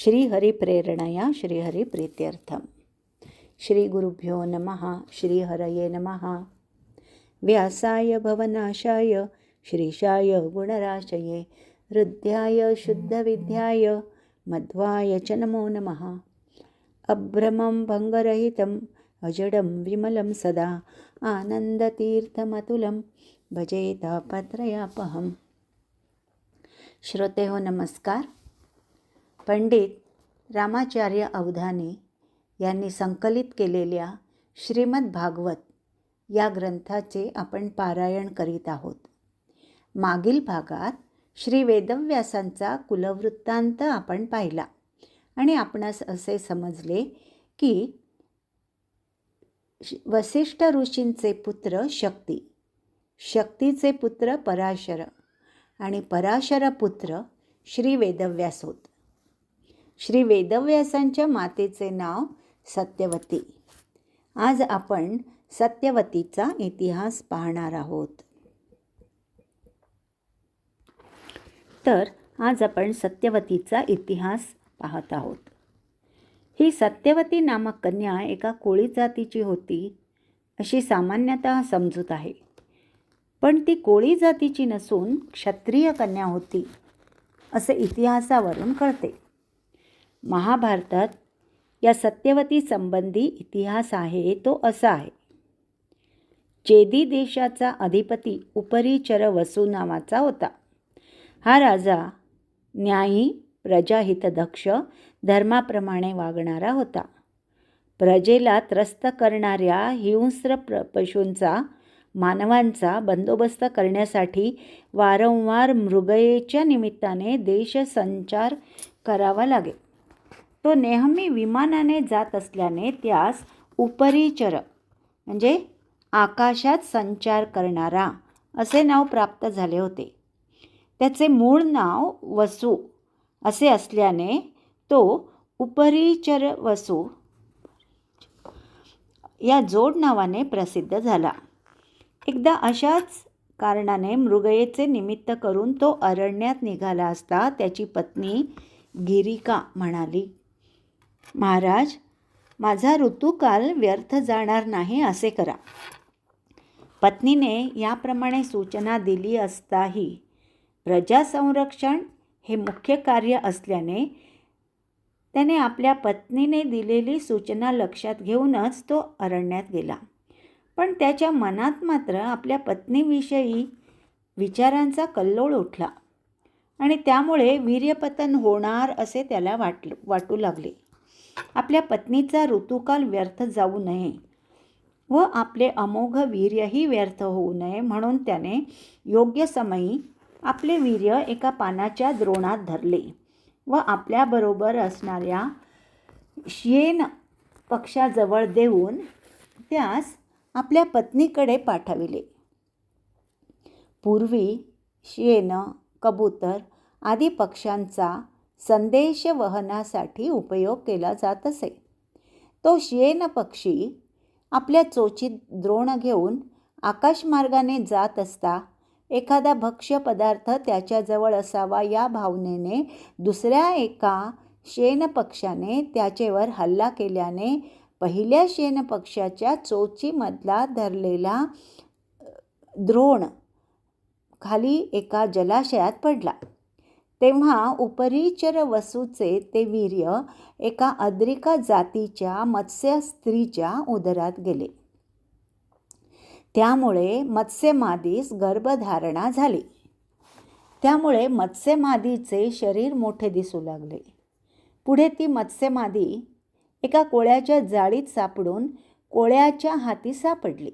श्रीहरिप्रेरणया श्रीहरिप्रीत्यर्थम. श्रीगुरुभ्यो नमः. श्रीहरये नमः. व्यासाय भवनाशाय श्रीशाय गुणराशये हृद्याय शुद्धविद्याय मध्वाय च नमो नमः. अभ्रमं भङ्गरहितं अजडं विमलं सदा आनन्दतीर्थमतुलं भजे तापत्रयापहम्. श्रोते हो, नमस्कार. पंडित रामाचार्य अवधानी यांनी संकलित केलेल्या श्रीमद भागवत या ग्रंथाचे आपण पारायण करीत आहोत. मागील भागात श्री वेदव्यासांचा कुलवृत्तांत आपण पाहिला आणि आपणास असे समजले की वसिष्ठ ऋषींचे पुत्र शक्ती, शक्तीचे पुत्र पराशर आणि पराशर पुत्र श्री वेदव्यास होत. श्री वेदव्यासांच्या मातेचे नाव सत्यवती. आज आपण सत्यवतीचा इतिहास पाहणार आहोत. तर आज आपण सत्यवतीचा इतिहास पाहत आहोत. ही सत्यवती नामक कन्या एका कोळी जातीची होती अशी सामान्यतः समजूत आहे. पण ती कोळी जातीची नसून क्षत्रिय कन्या होती असे इतिहासावरून कळते. महाभारतात या सत्यवती संबंधी इतिहास आहे तो असा आहे. चेदी देशाचा अधिपती उपरीचर वसू नावाचा होता. हा राजा न्यायी, प्रजाहितदक्ष, धर्माप्रमाणे वागणारा होता. प्रजेला त्रस्त करणाऱ्या हिंस्र पशूंचा, मानवांचा बंदोबस्त करण्यासाठी वारंवार मृगयेच्या निमित्ताने देशसंचार करावा लागे. तो नेहमी विमानाने जात असल्याने त्यास उपरीचर म्हणजे आकाशात संचार करणारा असे नाव प्राप्त झाले होते. त्याचे मूळ नाव वसू असे असल्याने तो उपरीचर वसू या जोड नावाने प्रसिद्ध झाला. एकदा अशाच कारणाने मृगयेचे निमित्त करून तो अरण्यात निघाला असता त्याची पत्नी गिरिका म्हणाली, महाराज, माझा ऋतुकाल व्यर्थ जाणार नाही असे करा. पत्नीने याप्रमाणे सूचना दिली असताही प्रजासंरक्षण हे मुख्य कार्य असल्याने त्याने आपल्या पत्नीने दिलेली सूचना लक्षात घेऊनच तो अरण्यात गेला. पण त्याच्या मनात मात्र आपल्या पत्नीविषयी विचारांचा कल्लोळ उठला आणि त्यामुळे वीर्यपतन होणार असे त्याला वाटू लागले. आपल्या पत्नीचा ऋतुकाल व्यर्थ जाऊ नये व आपले अमोघ वीर्यही व्यर्थ होऊ नये म्हणून त्याने योग्य समयी आपले वीर्य एका पानाच्या द्रोणात धरले व आपल्याबरोबर असणाऱ्या श्येन पक्षाजवळ देऊन त्यास आपल्या पत्नीकडे पाठविले. पूर्वी श्येन, कबूतर आदी पक्ष्यांचा संदेश वहनासाठी उपयोग केला जात असे. तो श्येन पक्षी आपल्या चोचीत द्रोण घेऊन आकाशमार्गाने जात असता एखादा भक्ष्य पदार्थ त्याच्याजवळ असावा या भावनेने दुसऱ्या एका श्येन पक्षाने त्याचेवर हल्ला केल्याने पहिल्या श्येन पक्षाच्या चोचीमधला धरलेला द्रोण खाली एका जलाशयात पडला. तेव्हा उपरीचर वसूचे ते वीर्य एका अद्रिका जातीच्या मत्स्य स्त्रीच्या उदरात गेले. त्यामुळे मत्स्यमादीस गर्भधारणा झाली. त्यामुळे मत्स्यमादीचे शरीर मोठे दिसू लागले. पुढे ती मत्स्यमादी एका कोळ्याच्या जाळीत सापडून कोळ्याच्या हाती सापडली.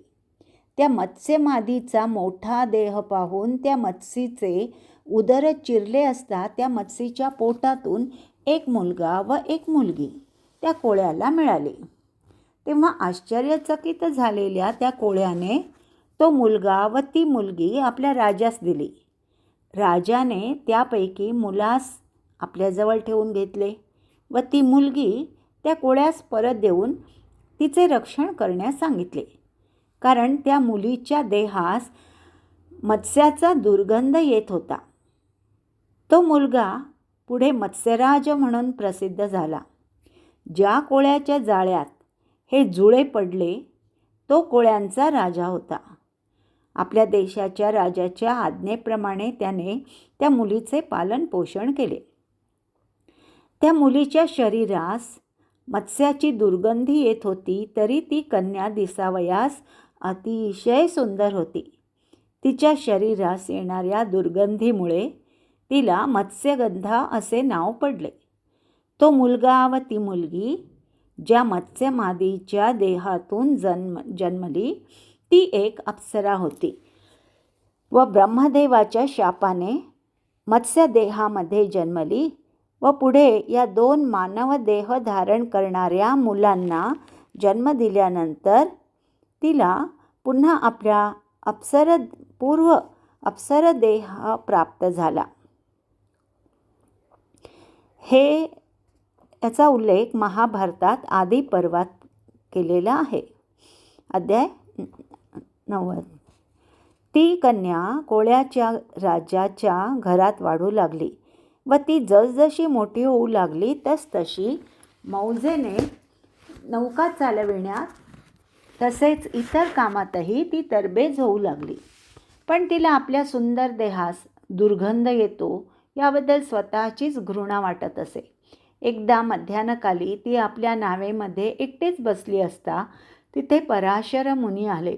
त्या मत्स्यमादीचा मोठा देह पाहून त्या मत्स्यीचे उदर चिरले असता त्या मत्स्यीच्या पोटातून एक मुलगा व एक मुलगी त्या कोळ्याला मिळाली. तेव्हा आश्चर्यचकित झालेल्या त्या कोळ्याने तो मुलगा व ती मुलगी आपल्या राजास दिली. राजाने त्यापैकी मुलास आपल्याजवळ ठेवून घेतले व ती मुलगी त्या कोळ्यास परत देऊन तिचे रक्षण करण्यास सांगितले. कारण त्या मुलीच्या देहास मत्स्याचा दुर्गंध येत होता. तो मुलगा पुढे मत्स्यराज म्हणून प्रसिद्ध झाला. ज्या कोळ्याच्या जाळ्यात हे जुळे पडले तो कोळ्यांचा राजा होता. आपल्या देशाच्या राजाच्या आज्ञेप्रमाणे त्याने त्या मुलीचे पालन पोषण केले. त्या मुलीच्या शरीरास मत्स्याची दुर्गंधी येत होती, तरी ती कन्या दिसावयास अतिशय सुंदर होती. तिच्या शरीरास येणाऱ्या दुर्गंधीमुळे तिला मत्स्यगंधा असे नाव पडले. तो मुलगा व ती मुलगी ज्या मत्स्यमादीच्या देहातून जन्मली ती एक अप्सरा होती व ब्रह्मदेवाच्या शापाने मत्स्यदेहामध्ये जन्मली व पुढे या 2 मानव देह धारण करणाऱ्या मुलांना जन्म दिल्यानंतर तिला पुन्हा आपल्या पूर्व अप्सर देह प्राप्त झाला. याचा उल्लेख महाभारतात आदी पर्वात केलेला आहे. अध्याय 90. ती कन्या कोळ्याच्या राजाच्या घरात वाढू लागली व ती जसजशी मोठी होऊ लागली तसतशी मौजेने नौका चालविण्यात तसेच इतर कामातही ती तरबेज होऊ लागली. पण तिला आपल्या सुंदर देहास दुर्गंध येतो याबद्दल स्वतःचीच घृणा वाटत असे. एकदा मध्यान्हकाली ती आपल्या नावेमध्ये एकटेच बसली असता तिथे पराशर मुनी आले.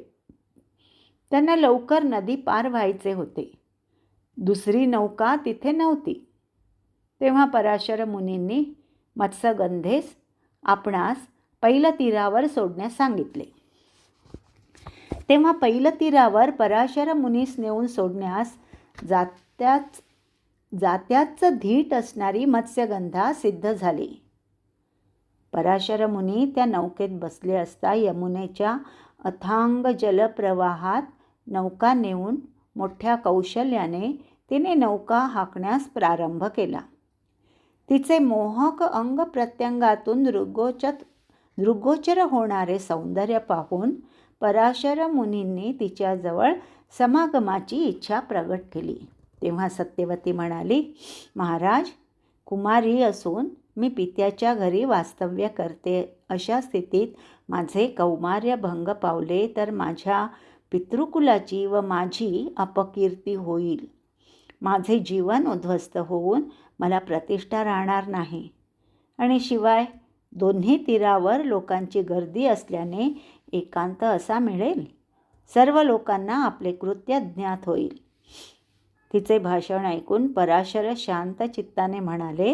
त्यांना लवकर नदी पार व्हायचे होते. दुसरी नौका तिथे नव्हती. तेव्हा पराशर मुनींनी मत्स्यगंधेस आपणास पैलतीरावर सोडण्यास सांगितले. तेव्हा पैलतीरावर पराशर मुनीस नेऊन सोडण्यास जात्याच धीट असणारी मत्स्यगंधा सिद्ध झाली. पराशर मुनी त्या नौकेत बसले असता यमुनेच्या अथांग जलप्रवाहात नौका नेऊन मोठ्या कौशल्याने तिने नौका हाकण्यास प्रारंभ केला. तिचे मोहक अंग प्रत्यंगातून दृग्गोचर होणारे सौंदर्य पाहून पराशर मुनींनी तिच्याजवळ समागमाची इच्छा प्रगट केली. तेव्हा सत्यवती म्हणाली, महाराज, कुमारी असून मी पित्याच्या घरी वास्तव्य करते. अशा स्थितीत माझे कौमार्य भंग पावले तर माझ्या पितृकुलाची व माझी अपकीर्ती होईल. माझे जीवन उद्ध्वस्त होऊन मला प्रतिष्ठा राहणार नाही. आणि शिवाय दोन्ही तीरावर लोकांची गर्दी असल्याने एकांत असा मिळेल. सर्व लोकांना आपले कृत्य ज्ञात होईल. तिचे भाषण ऐकून पराशर शांत चित्ताने म्हणाले,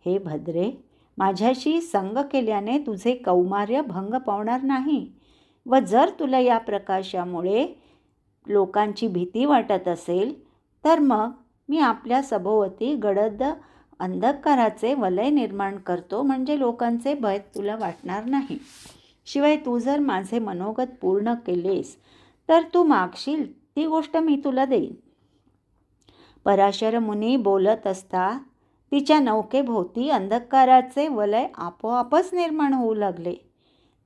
हे भद्रे, माझ्याशी संग केल्याने तुझे कौमार्य भंग पावणार नाही व जर तुला या प्रकाशामुळे लोकांची भीती वाटत असेल तर मग मी आपल्या सभोवती गडद अंधकाराचे वलय निर्माण करतो, म्हणजे लोकांचे भय तुला वाटणार नाही. शिवाय तू जर माझे मनोगत पूर्ण केलेस तर तू मागशील ती गोष्ट मी तुला देईन. पराशर मुनी बोलत असता तिच्या नौकेभोवती अंधकाराचे वलय आपोआपच निर्माण होऊ लागले.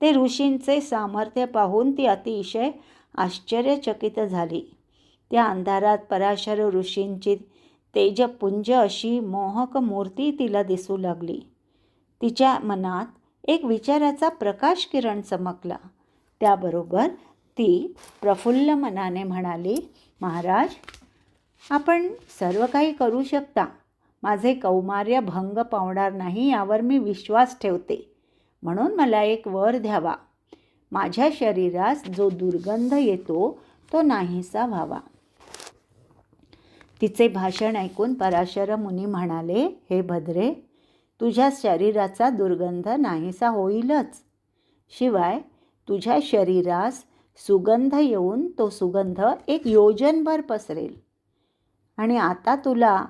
ते ऋषींचे सामर्थ्य पाहून ती अतिशय आश्चर्यचकित झाली. त्या अंधारात पराशर ऋषींची तेजपुंज अशी मोहक मूर्ती तिला दिसू लागली. तिच्या मनात एक विचाराचा प्रकाश किरण चमकला. त्याबरोबर ती प्रफुल्ल मनाने म्हणाली, महाराज, आपण सर्व काही करू शकता. माझे कौमार्य भंग पावणार नाही यावर मी विश्वास ठेवते. म्हणून मला एक वर द्यावा. माझ्या शरीरास जो दुर्गंध येतो तो नाहीसा व्हावा. तिचे भाषण ऐकून पराशर मुनी म्हणाले, हे भद्रे, तुझ्या शरीराचा दुर्गंध नाहीसा होईलच. शिवाय तुझ्या शरीरास सुगंध येऊन तो सुगंध 1 योजनभर पसरेल. आणि आता तुला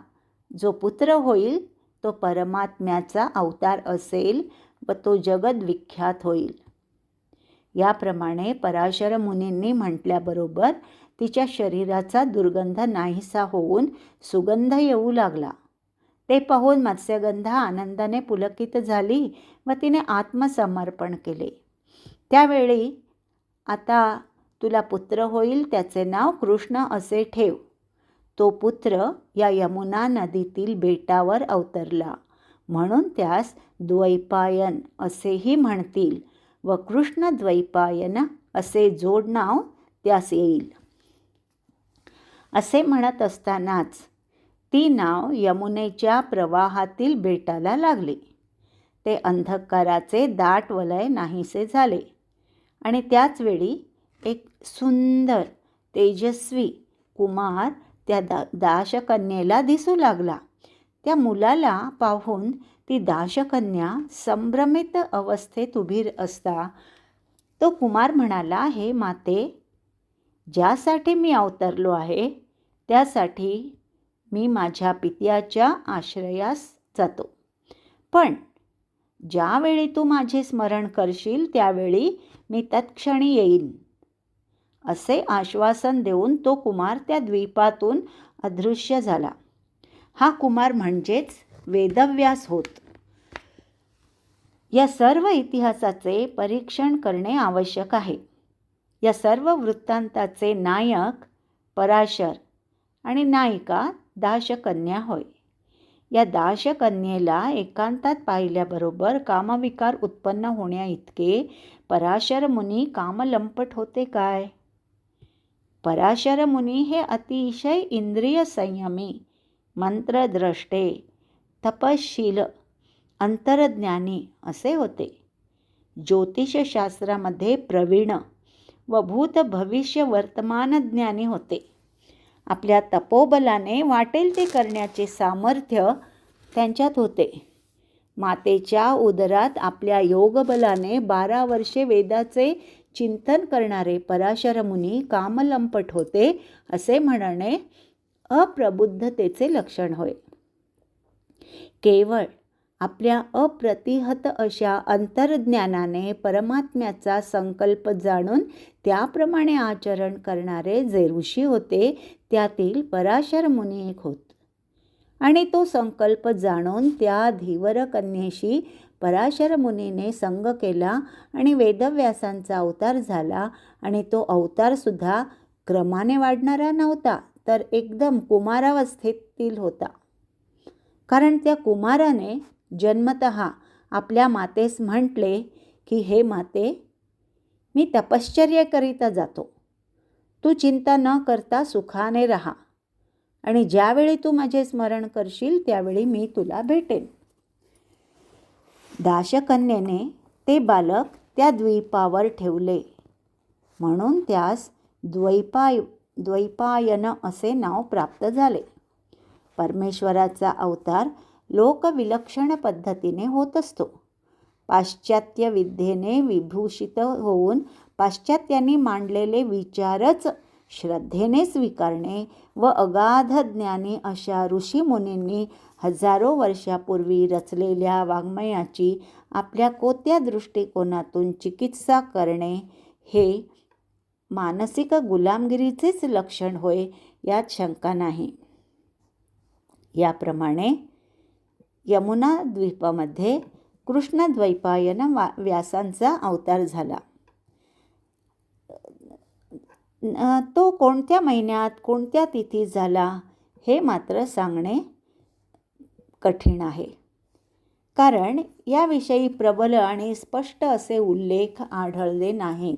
जो पुत्र होईल तो परमात्म्याचा अवतार असेल व तो जगद्विख्यात होईल. याप्रमाणे पराशर मुनींनी म्हटल्याबरोबर तिच्या शरीराचा दुर्गंध नाहीसा होऊन सुगंध येऊ लागला. ते पाहून मत्स्यगंधा आनंदाने पुलकित झाली व तिने आत्मसमर्पण केले. त्यावेळी, आता तुला पुत्र होईल, त्याचे नाव कृष्ण असे ठेव. तो पुत्र या यमुना नदीतील बेटावर अवतरला, म्हणून त्यास द्वैपायन असेही म्हणतील व कृष्ण द्वैपायन असे जोडनाव त्यास येईल. असे म्हणत असतानाच ती नाव यमुनेच्या प्रवाहातील बेटाला लागली. ते अंधकाराचे दाट वलय नाहीसे झाले आणि त्याचवेळी एक सुंदर तेजस्वी कुमार त्या दाशकन्येला दिसू लागला. त्या मुलाला पाहून ती दाशकन्या संभ्रमित अवस्थेत उभी असता तो कुमार म्हणाला, हे माते, ज्यासाठी मी अवतरलो आहे त्यासाठी मी माझ्या पित्याच्या आश्रयास जातो, पण ज्यावेळी तू माझे स्मरण करशील त्यावेळी मी तत्क्षणी येईन. असे आश्वासन देऊन तो कुमार त्या द्वीपातून अदृश्य झाला. हा कुमार म्हणजेच वेदव्यास होत. या सर्व इतिहासाचे परीक्षण करणे आवश्यक आहे. या सर्व वृत्तांताचे नायक पराशर आणि नायिका दाशकन्या होय. या दाशकन्येला एकांतात पाहिल्याबरोबर कामविकार उत्पन्न होण्याइतके पराशर मुनी कामलंपट होते काय? पराशर मुनी हे अतिशय इंद्रिय संयमी, मंत्रद्रष्टे, तपशील, अंतरज्ञानी असे होते. ज्योतिषशास्त्रामध्ये प्रवीण व भूत भविष्य वर्तमान ज्ञानी होते. आपल्या तपोबलाने वाटेल ते करण्याचे सामर्थ्य त्यांच्यात होते. मातेच्या उदरात आपल्या योगबलाने 12 वर्षे वेदाचे चिंतन करणारे पराशर मुनी कामलंपट होते असे म्हणणे अप्रबुद्धतेचे लक्षण होय. केवळ आपल्या अप्रतिहत अशा अंतर्ज्ञानाने परमात्म्याचा संकल्प जाणून त्याप्रमाणे आचरण करणारे जे ऋषी होते त्यातील पराशर मुनी एक होत. आणि तो संकल्प जाणून त्या धीवर कन्येशी पराशर मुनीने संग केला आणि वेदव्यासांचा अवतार झाला. आणि तो अवतारसुद्धा क्रमाने वाढणारा नव्हता, तर एकदम कुमारावस्थेतील होता. कारण त्या कुमाराने जन्मतः आपल्या मातेस म्हटले की, हे माते, मी तपश्चर्येकरिता जातो. तू चिंता न करता सुखाने राहा आणि ज्यावेळी तू माझे स्मरण करशील त्यावेळी मी तुला भेटेन. दाशकन्येने ते बालक त्या द्वीपावर ठेवले, म्हणून त्यास द्वैपायन असे नाव प्राप्त झाले. परमेश्वराचा अवतार लोकविलक्षण पद्धतीने होत असतो. पाश्चात्य विद्येने विभूषित होऊन पाश्चात्यांनी मांडलेले विचारच श्रद्धेने स्वीकारणे व अगाध ज्ञानी अशा ऋषीमुनींनी हजारो वर्षापूर्वी रचलेल्या वाङ्मयाची आपल्या कोत्या दृष्टिकोनातून चिकित्सा करणे हे मानसिक गुलामगिरीचेच लक्षण होय, यात शंका नाही. याप्रमाणे यमुना द्वीपामध्ये कृष्ण द्वैपायन व्यासांचा अवतार झाला. तो कोणत्या महिन्यात कोणत्या तिथी झाला हे मात्र सांगणे कठीण आहे, कारण याविषयी प्रबल आणि स्पष्ट असे उल्लेख आढळले नाहीत.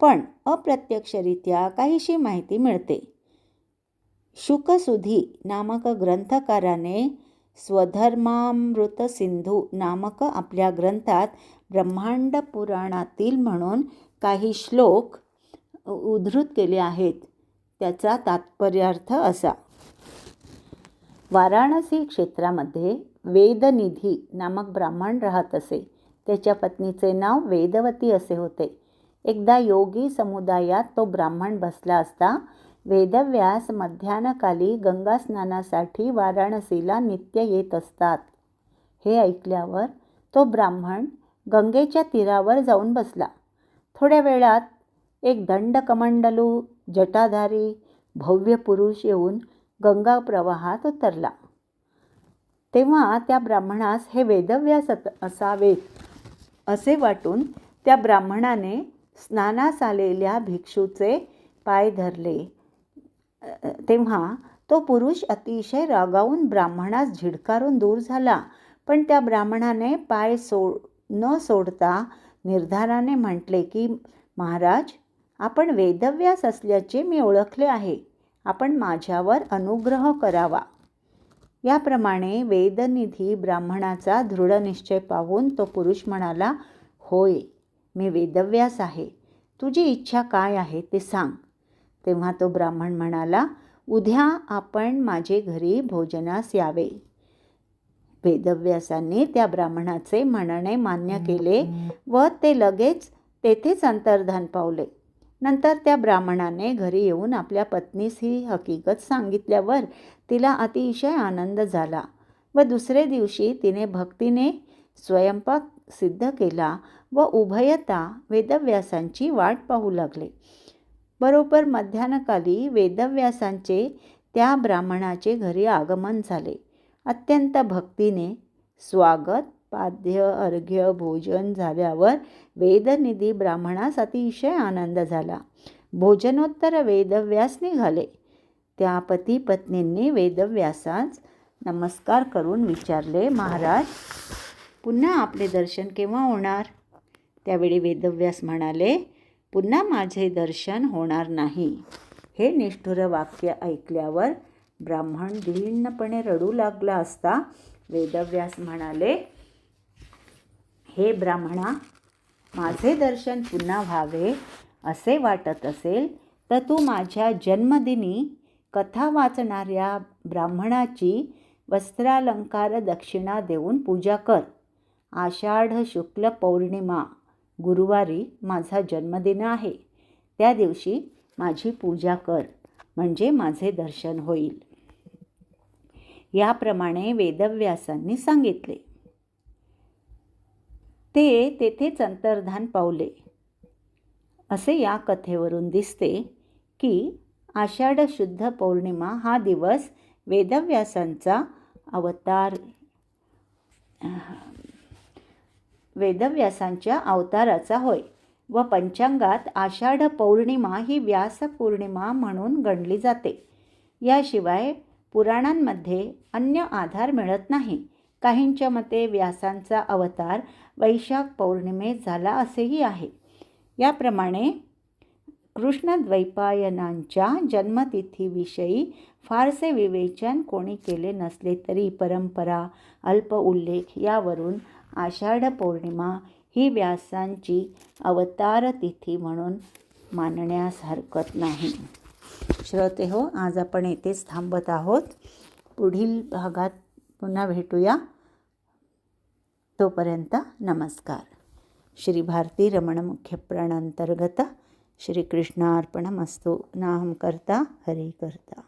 पण अप्रत्यक्षरित्या काहीशी माहिती मिळते. शुकसुधी नामक ग्रंथकाराने स्वधर्मामृत सिंधू नामक आपल्या ग्रंथात ब्रह्मांड पुराणातील म्हणून काही श्लोक उद्धृत केले आहेत. त्याचा तात्पर्यार्थ असा: वाराणसी क्षेत्रामध्ये वेदनिधी नामक ब्राह्मण राहत असे. त्याच्या पत्नीचे नाव वेदवती असे होते. एकदा योगी समुदायात तो ब्राह्मण बसला असता वेदव्यास मध्यान्हकाली गंगा स्नानासाठी वाराणसीला नित्य येत असतात. हे ऐकल्यावर तो ब्राह्मण गंगेच्या तीरावर जाऊन बसला. थोड्या वेळात एक दंडकमंडलू जटाधारी भव्य पुरुष येऊन गंगा प्रवाहात उतरला. तेव्हा त्या ब्राह्मणास हे वेदव्यास असावेत असे वाटून त्या ब्राह्मणाने स्नानास आलेल्या भिक्षूचे पाय धरले. तेव्हा तो पुरुष अतिशय रागावून ब्राह्मणास झिडकारून दूर झाला. पण त्या ब्राह्मणाने पाय न सोडता निर्धाराने म्हटले की महाराज, आपण वेदव्यास असल्याचे मी ओळखले आहे. आपण माझ्यावर अनुग्रह करावा. याप्रमाणे वेदनिधी ब्राह्मणाचा दृढ निश्चय पाहून तो पुरुष म्हणाला, होय, मी वेदव्यास आहे. तुझी इच्छा काय आहे ते सांग. तेव्हा तो ब्राह्मण म्हणाला, उद्या आपण माझे घरी भोजनास यावे. वेदव्यासांनी त्या ब्राह्मणाचे म्हणणे मान्य केले व ते लगेच तेथेच अंतर्धान पावले. नंतर त्या ब्राह्मणाने घरी येऊन आपल्या पत्नीस ही हकीकत सांगितल्यावर तिला अतिशय आनंद झाला व दुसरे दिवशी तिने भक्तीने स्वयंपाक सिद्ध केला व उभयता वेदव्यासांची वाट पाहू लागले. बरोबर मध्यान्हकाली वेदव्यासांचे त्या ब्राह्मणाचे घरी आगमन झाले. अत्यंत भक्तीने स्वागत, पाद्य, अर्घ्य, भोजन झाल्यावर वेदनिधी ब्राह्मणास अतिशय आनंद झाला. भोजनोत्तर वेदव्यास निघाले. त्या पती पत्नींनी वेदव्यासास नमस्कार करून विचारले, महाराज, पुन्हा आपले दर्शन केव्हा होणार? त्यावेळी वेदव्यास म्हणाले, पुन्हा माझे दर्शन होणार नाही. हे निष्ठुर वाक्य ऐकल्यावर ब्राह्मण दीनपणे रडू लागला असता वेदव्यास म्हणाले, हे ब्राह्मणा, माझे दर्शन पुन्हा व्हावे असे वाटत असेल तर तू माझ्या जन्मदिनी कथा वाचणाऱ्या ब्राह्मणाची वस्त्रालंकार दक्षिणा देऊन पूजा कर. आषाढ शुक्ल पौर्णिमा गुरुवारी माझा जन्मदिन आहे. त्या दिवशी माझी पूजा कर, म्हणजे माझे दर्शन होईल. याप्रमाणे वेदव्यासांनी सांगितले. ते तेथेच अंतर्धान पावले. असे या कथेवरून दिसते की आषाढ शुद्ध पौर्णिमा हा दिवस वेदव्यासांच्या अवताराचा होय व पंचांगात आषाढ पौर्णिमा ही व्यास पौर्णिमा म्हणून गणली जाते. याशिवाय पुराणांमध्ये अन्य आधार मिळत नाही. काहींच्या मते व्यासांचा अवतार वैशाख पौर्णिमेत झाला असेही आहे. याप्रमाणे कृष्णद्वैपायनांच्या जन्मतिथीविषयी फारसे विवेचन कोणी केले नसले तरी परंपरा, अल्प उल्लेख यावरून आषाढ पौर्णिमा ही व्यासांची अवतार तिथी म्हणून मानण्यास हरकत नाही. श्रोतेहो, आज आपण येथेच थांबत आहोत. पुढील भागात पुन्हा भेटूया. तोपर्यंत नमस्कार. श्री भारती रमण मुख्य प्राणांतर्गत श्रीकृष्णार्पणमस्तु. नाहं कर्ता हरि कर्ता.